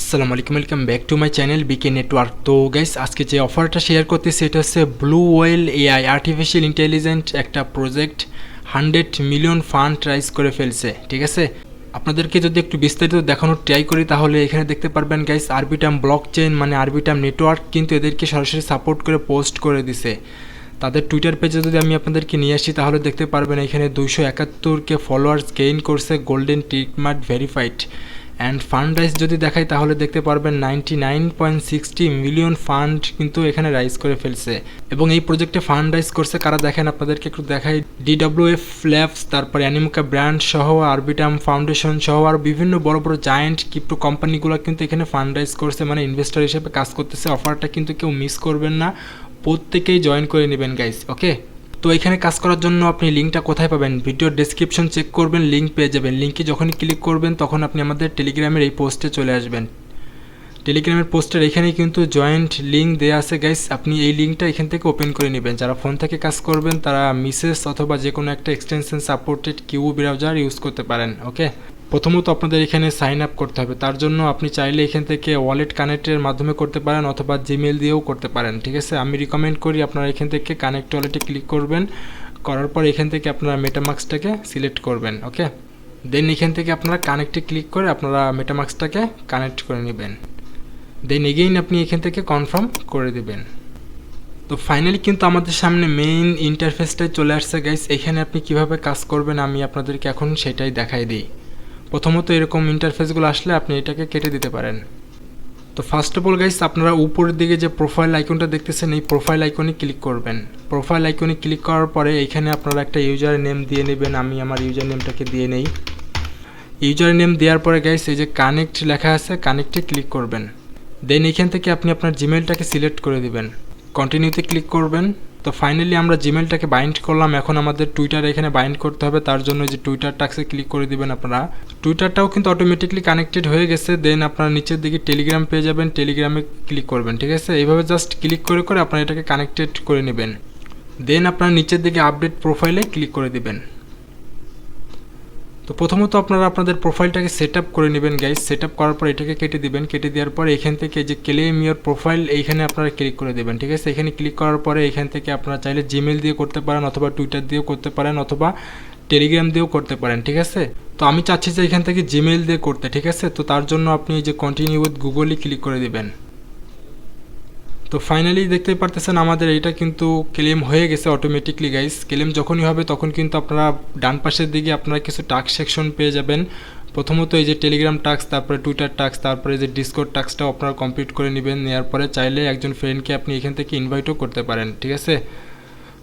আসসালামু আলাইকুম, welcome back to my channel bike network. তো গাইস, আজকে যে অফারটা শেয়ার করতেছি এটা হচ্ছে blue whale AI artificial intelligent একটা প্রজেক্ট 100 মিলিয়ন ফান্ড রাইজ করে ফেলছে। ঠিক আছে, আপনাদেরকে যদি একটু বিস্তারিত দেখানোর ট্রাই করি তাহলে এখানে দেখতে পারবেন গাইস, আরবিটাম ব্লক চেইন মানে আরবিটাম নেটওয়ার্ক কিন্তু এদেরকে সরাসরি সাপোর্ট করে পোস্ট করে দিছে। তাদের টুইটার পেজে যদি আমি আপনাদেরকে নিয়ে আসি তাহলে দেখতে পারবেন এখানে 271কে ফলোয়ার্স গেইন করছে, golden tick mark verified. And fund rise যদি দেখাই তাহলে দেখতে পারবেন 99.60 মিলিয়ন ফান্ড কিন্তু এখানে রাইজ করে ফেলছে। এবং এই প্রজেক্টে ফান্ড রাইজ করছে কারা দেখেন, আপনাদেরকে একটু দেখাই। DWF ল্যাবস, তারপর অ্যানিমোকা ব্র্যান্ড সহ, আরবিটাম ফাউন্ডেশন সহ আর বিভিন্ন বড় বড় জায়ান্ট ক্রিপ্টো কোম্পানিগুলো কিন্তু এখানে ফান্ড রাইজ করছে, মানে ইনভেস্টর হিসেবে কাজ করতেছে। অফারটা কিন্তু কেউ মিস করবেন না, প্রত্যেকেই জয়েন করে নেবেন গাইস। ওকে, তো এখানে কাজ করার জন্য আপনি লিঙ্কটা কোথায় পাবেন? ভিডিওর ডেসক্রিপশন চেক করবেন, লিঙ্ক পেয়ে যাবেন। লিঙ্কে যখনই ক্লিক করবেন তখন আপনি আমাদের টেলিগ্রামের এই পোস্টে চলে আসবেন। টেলিগ্রামের পোস্টের এখানেই কিন্তু জয়েন্ট লিঙ্ক দেওয়া আছে গাইস, আপনি এই লিঙ্কটা এখান থেকে ওপেন করে নেবেন। যারা ফোন থেকে কাজ করবেন তারা মিসেস অথবা যে কোনো একটা extension supported Kiwi browser use করতে পারেন। ওকে, প্রথমত আপনাদের এখানে সাইন আপ করতে হবে। তার জন্য আপনি চাইলে এখান থেকে ওয়ালেট কানেক্টের মাধ্যমে করতে পারেন অথবা জিমেল দিয়েও করতে পারেন। ঠিক আছে, আমি রিকমেন্ড করি আপনারা এখান থেকে কানেক্ট ওয়ালেটে ক্লিক করবেন। করার পর এখান থেকে আপনারা মেটামাস্কটাকে সিলেক্ট করবেন। ওকে, দেন এখান থেকে আপনারা কানেক্টে ক্লিক করে আপনারা মেটামাস্কটাকে কানেক্ট করে নেবেন। দেন এগেইন আপনি এখান থেকে কনফার্ম করে দেবেন। তো ফাইনালি কিন্তু আমাদের সামনে মেইন ইন্টারফেসটাই চলে আসছে গাইস। এখানে আপনি কিভাবে কাজ করবেন আমি আপনাদেরকে এখন সেটাই দেখাই দিই। প্রথমত এরকম ইন্টারফেসগুলো আসলে আপনি এটাকে কেটে দিতে পারেন। তো ফার্স্ট অফ অল গাইস, আপনারা উপরের দিকে যে প্রোফাইল আইকনটা দেখতেছেন এই প্রোফাইল আইকনে ক্লিক করবেন। প্রোফাইল আইকনে ক্লিক করার পরে এখানে আপনারা একটা ইউজার নেম দিয়ে নেবেন। আমি আমার ইউজার নেমটাকে দিয়ে নেই। ইউজার নেম দেওয়ার পরে গাইস এই যে কানেক্ট লেখা আছে, কানেক্টে ক্লিক করবেন। দেন এখান থেকে আপনি আপনার জিমেলটাকে সিলেক্ট করে দিবেন, কন্টিনিউতে ক্লিক করবেন। তো ফাইনালি আমরা জিমেলটাকে বাইন্ড করলাম। এখন আমাদের টুইটার এখানে বাইন্ড করতে হবে, তার জন্য যে টুইটার টাক্সে ক্লিক করে দিবেন আপনারা। টুইটারটাও কিন্তু অটোমেটিকলি কানেক্টেড হয়ে গেছে। দেন আপনারা নিচের দিকে টেলিগ্রাম পেয়ে যাবেন, টেলিগ্রামে ক্লিক করবেন। ঠিক আছে, এইভাবে জাস্ট ক্লিক করে করে আপনারা এটাকে কানেক্টেড করে নেবেন। দেন আপনারা নিচের দিকে আপডেট প্রোফাইলে ক্লিক করে দিবেন। তো প্রথমত আপনারা আপনাদের প্রোফাইলটাকে সেট আপ করে নেবেন গাইস। সেট আপ করার পর এটাকে কেটে দিবেন। কেটে দেওয়ার পরে এখান থেকে যে ক্লেম ইওর প্রোফাইল এইখানে আপনারা ক্লিক করে দেবেন। ঠিক আছে, এখানে ক্লিক করার পরে এখান থেকে আপনারা চাইলে জিমেল দিয়ে করতে পারেন অথবা টুইটার দিয়েও করতে পারেন অথবা টেলিগ্রাম দিয়েও করতে পারেন। ঠিক আছে, তো আমি চাচ্ছি যে এখান থেকে জিমেল দিয়ে করতে। ঠিক আছে, তো তার জন্য আপনি এই যে কন্টিনিউ উইথ গুগলই ক্লিক করে দিবেন। তো ফাইনালি দেখতে পারতেছেন আমাদের এইটা কিন্তু ক্লেম হয়ে গেছে অটোমেটিকলি গাইস। ক্লেম যখনই হবে তখন কিন্তু আপনারা ডান পাশের দিকে আপনারা কিছু টাস্ক সেকশন পেয়ে যাবেন। প্রথমত এই যে টেলিগ্রাম টাস্ক, তারপরে টুইটার টাস্ক, তারপরে যে ডিসকর্ড টাস্কটাও আপনারা কমপ্লিট করে নেবেন। নেওয়ার পরে চাইলে একজন ফ্রেন্ডকে আপনি এখান থেকে ইনভাইটও করতে পারেন। ঠিক আছে,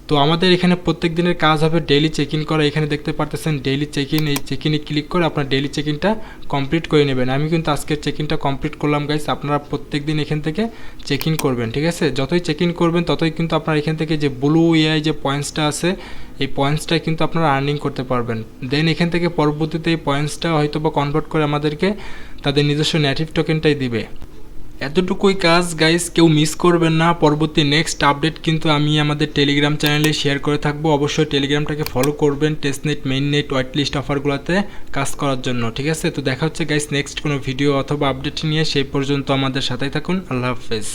তো আমাদের এখানে প্রত্যেক দিনের কাজ হবে ডেইলি চেক ইন করা। এখানে দেখতে পারতেছেন ডেইলি চেক ইন, এই চেক ইনে ক্লিক করে আপনার ডেইলি চেক ইনটা কমপ্লিট করে নেবেন। আমি কিন্তু আজকের চেক ইনটা কমপ্লিট করলাম গাইস। আপনারা প্রত্যেক দিন এখান থেকে চেক ইন করবেন। ঠিক আছে, যতই চেক ইন করবেন ততই কিন্তু আপনার এখান থেকে যে ব্লু এআই যে পয়েন্টসটা আছে এই পয়েন্টসটা কিন্তু আপনারা আর্নিং করতে পারবেন। দেন এখান থেকে পরবর্তীতে এই পয়েন্টসটা হয়তো বা কনভার্ট করে আমাদেরকে তাদের নিজস্ব নেটিভ টোকেনটাই দিবে। এতটুকুই কাজ গাইস, কেউ মিস করবেন না। পরবর্তী নেক্সট আপডেট কিন্তু আমি আমাদের টেলিগ্রাম চ্যানেলে শেয়ার করে থাকবো। অবশ্যই টেলিগ্রামটাকে ফলো করবেন টেস্টনেট, মেইননেট, হোয়াইট লিস্ট অফারগুলোতে কাজ করার জন্য। ঠিক আছে, তো দেখা হচ্ছে গাইস নেক্সট কোনো ভিডিও অথবা আপডেট নিয়ে। সেই পর্যন্ত আমাদের সাথেই থাকুন। আল্লাহ হাফেজ।